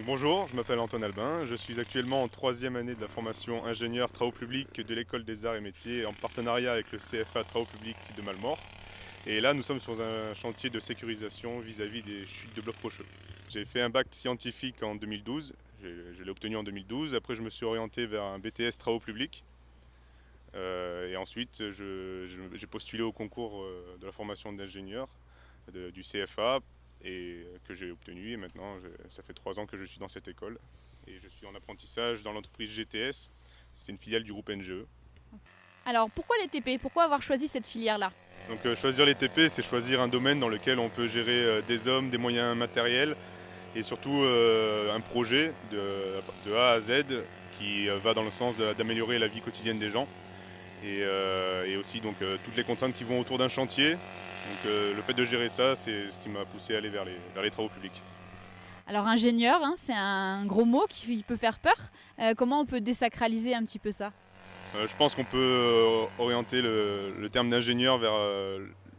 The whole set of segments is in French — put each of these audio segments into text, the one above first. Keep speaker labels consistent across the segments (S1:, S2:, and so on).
S1: Bonjour, je m'appelle Antoine Albin, je suis actuellement en troisième année de la formation ingénieur travaux publics de l'école des arts et métiers en partenariat avec le CFA Travaux publics de Malmort. Et là nous sommes sur un chantier de sécurisation vis-à-vis des chutes de blocs rocheux. J'ai fait un bac scientifique en 2012, je l'ai obtenu en 2012, après je me suis orienté vers un BTS travaux publics. Et ensuite j'ai postulé au concours de la formation d'ingénieur du CFA et que j'ai obtenu. Et maintenant, ça fait 3 ans que je suis dans cette école. Et je suis en apprentissage dans l'entreprise GTS. C'est une filiale du groupe NGE.
S2: Alors pourquoi les TP? Pourquoi avoir choisi cette filière-là?
S1: Donc choisir les TP, c'est choisir un domaine dans lequel on peut gérer des hommes, des moyens matériels et surtout un projet de A à Z qui va dans le sens d'améliorer la vie quotidienne des gens. Et aussi donc, toutes les contraintes qui vont autour d'un chantier. Donc le fait de gérer ça, c'est ce qui m'a poussé à aller vers les travaux publics.
S2: Alors ingénieur, hein, c'est un gros mot qui peut faire peur. Comment on peut désacraliser un petit peu ça?
S1: Je pense qu'on peut orienter le terme d'ingénieur vers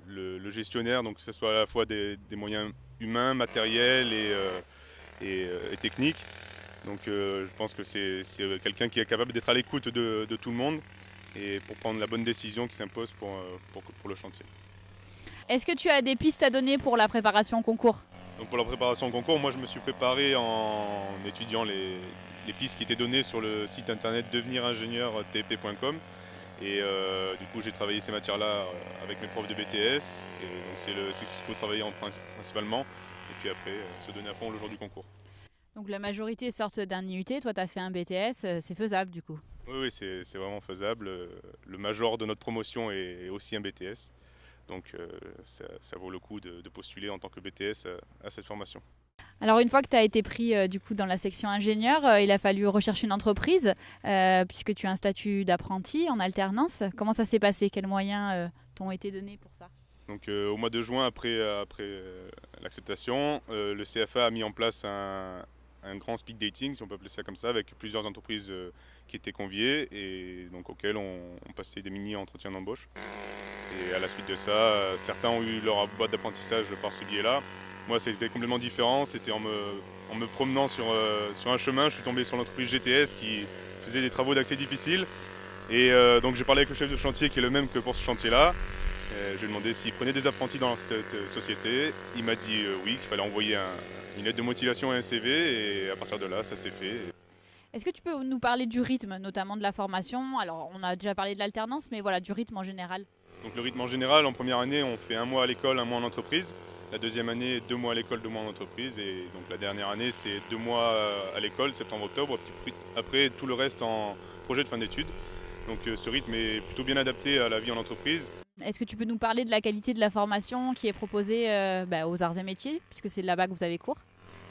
S1: le gestionnaire, donc que ce soit à la fois des moyens humains, matériels et techniques. Donc je pense que c'est quelqu'un qui est capable d'être à l'écoute de tout le monde et pour prendre la bonne décision qui s'impose pour le chantier.
S2: Est-ce que tu as des pistes à donner pour la préparation au concours?
S1: Donc pour la préparation au concours, moi je me suis préparé en étudiant les pistes qui étaient données sur le site internet devenir-ingénieur-tp.com. Et du coup j'ai travaillé ces matières-là avec mes profs de BTS. Et donc c'est ce qu'il faut travailler principalement. Et puis après se donner à fond le jour du concours.
S2: Donc la majorité sortent d'un IUT, toi tu as fait un BTS, c'est faisable du coup.
S1: Oui, c'est vraiment faisable. Le major de notre promotion est aussi un BTS. Donc ça vaut le coup de postuler en tant que BTS à cette formation.
S2: Alors une fois que tu as été pris du coup dans la section ingénieur, il a fallu rechercher une entreprise puisque tu as un statut d'apprenti en alternance. Comment ça s'est passé? Quels moyens t'ont été donnés pour ça?
S1: Donc au mois de juin, après l'acceptation, le CFA a mis en place un grand speed dating, si on peut appeler ça comme ça, avec plusieurs entreprises qui étaient conviées et donc auxquelles on passait des mini-entretiens d'embauche. Et à la suite de ça, certains ont eu leur boîte d'apprentissage par ce biais-là. Moi, c'était complètement différent. C'était en me promenant sur un chemin, je suis tombé sur l'entreprise GTS qui faisait des travaux d'accès difficiles. Et donc j'ai parlé avec le chef de chantier qui est le même que pour ce chantier-là. Je lui ai demandé s'il prenait des apprentis dans cette société. Il m'a dit oui, qu'il fallait envoyer une lettre de motivation et un CV. Et à partir de là, ça s'est fait.
S2: Est-ce que tu peux nous parler du rythme, notamment de la formation? Alors on a déjà parlé de l'alternance, mais voilà, du rythme en général.
S1: Donc le rythme en général, en première année, on fait 1 mois à l'école, 1 mois en entreprise. La deuxième année, 2 mois à l'école, 2 mois en entreprise. Et donc la dernière année, c'est 2 mois à l'école, septembre-octobre. Puis après, tout le reste en projet de fin d'études. Donc ce rythme est plutôt bien adapté à la vie en entreprise.
S2: Est-ce que tu peux nous parler de la qualité de la formation qui est proposée aux arts et métiers, puisque c'est là-bas que vous avez cours?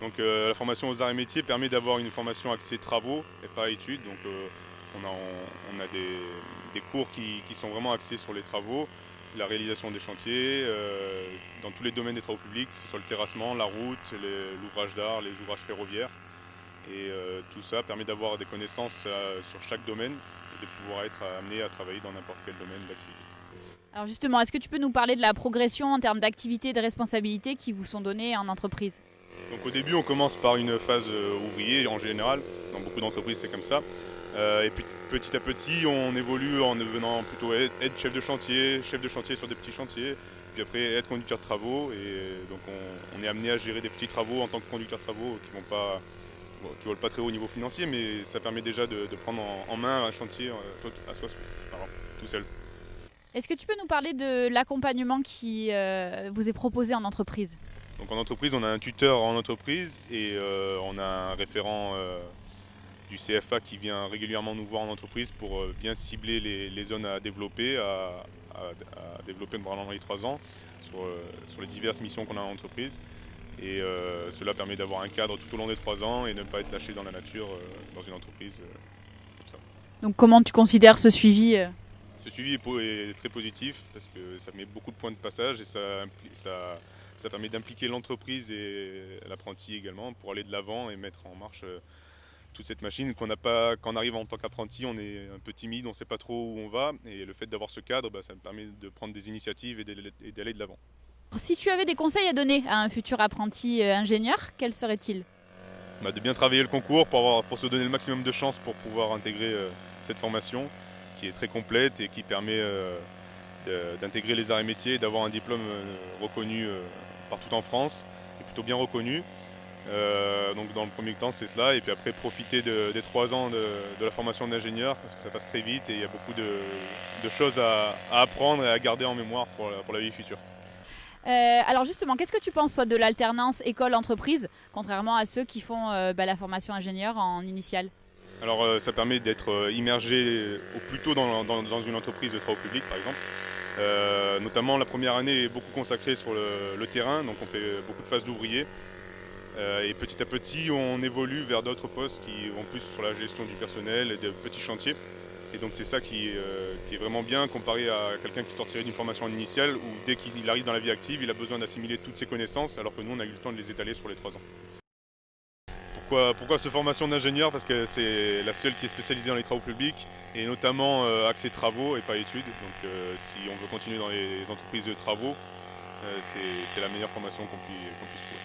S1: Donc la formation aux arts et métiers permet d'avoir une formation axée travaux et pas études. Donc on a des cours qui sont vraiment axés sur les travaux, la réalisation des chantiers, dans tous les domaines des travaux publics, que ce soit le terrassement, la route, l'ouvrage d'art, les ouvrages ferroviaires. Et tout ça permet d'avoir des connaissances sur chaque domaine et de pouvoir être amené à travailler dans n'importe quel domaine d'activité.
S2: Alors justement, est-ce que tu peux nous parler de la progression en termes d'activités et de responsabilités qui vous sont données en entreprise?
S1: Donc au début, on commence par une phase ouvrier en général. Dans beaucoup d'entreprises, c'est comme ça. Et puis petit à petit, on évolue en devenant plutôt être chef de chantier sur des petits chantiers. Puis après, être conducteur de travaux. Et donc on est amené à gérer des petits travaux en tant que conducteur de travaux qui volent pas très haut au niveau financier, mais ça permet déjà de prendre en main un chantier à soi, tout seul.
S2: Est-ce que tu peux nous parler de l'accompagnement qui vous est proposé en entreprise?
S1: Donc en entreprise, on a un tuteur en entreprise et on a un référent du CFA qui vient régulièrement nous voir en entreprise pour bien cibler les zones à développer, à développer pendant les 3 ans sur les diverses missions qu'on a en entreprise. Et cela permet d'avoir un cadre tout au long des 3 ans et ne pas être lâché dans la nature dans une entreprise comme ça.
S2: Donc comment tu considères ce suivi?
S1: Ce suivi est très positif parce que ça met beaucoup de points de passage et ça permet d'impliquer l'entreprise et l'apprenti également pour aller de l'avant et mettre en marche toute cette machine qu'on n'a pas. Quand on arrive en tant qu'apprenti, on est un peu timide, on ne sait pas trop où on va. Et le fait d'avoir ce cadre, ça me permet de prendre des initiatives et d'aller de l'avant.
S2: Si tu avais des conseils à donner à un futur apprenti ingénieur, quels seraient-ils?
S1: de bien travailler le concours pour se donner le maximum de chances pour pouvoir intégrer cette formation qui est très complète et qui permet d'intégrer les arts et métiers et d'avoir un diplôme reconnu partout en France, et plutôt bien reconnu. Donc dans le premier temps c'est cela, et puis après profiter des 3 ans de la formation d'ingénieur, parce que ça passe très vite et il y a beaucoup de choses à apprendre et à garder en mémoire pour la vie future.
S2: Alors justement, qu'est-ce que tu penses soit de l'alternance école-entreprise, contrairement à ceux qui font la formation ingénieur en initiale?
S1: Alors ça permet d'être immergé au plus tôt dans une entreprise de travaux publics par exemple. Notamment la première année est beaucoup consacrée sur le terrain, donc on fait beaucoup de phases d'ouvriers. Et petit à petit, on évolue vers d'autres postes qui vont plus sur la gestion du personnel et de petits chantiers. Et donc c'est ça qui est vraiment bien comparé à quelqu'un qui sortirait d'une formation initiale où dès qu'il arrive dans la vie active, il a besoin d'assimiler toutes ses connaissances, alors que nous, on a eu le temps de les étaler sur les 3 ans. Pourquoi cette formation d'ingénieur? Parce que c'est la seule qui est spécialisée dans les travaux publics et notamment axée travaux et pas études. Donc si on veut continuer dans les entreprises de travaux, c'est la meilleure formation qu'on puisse trouver.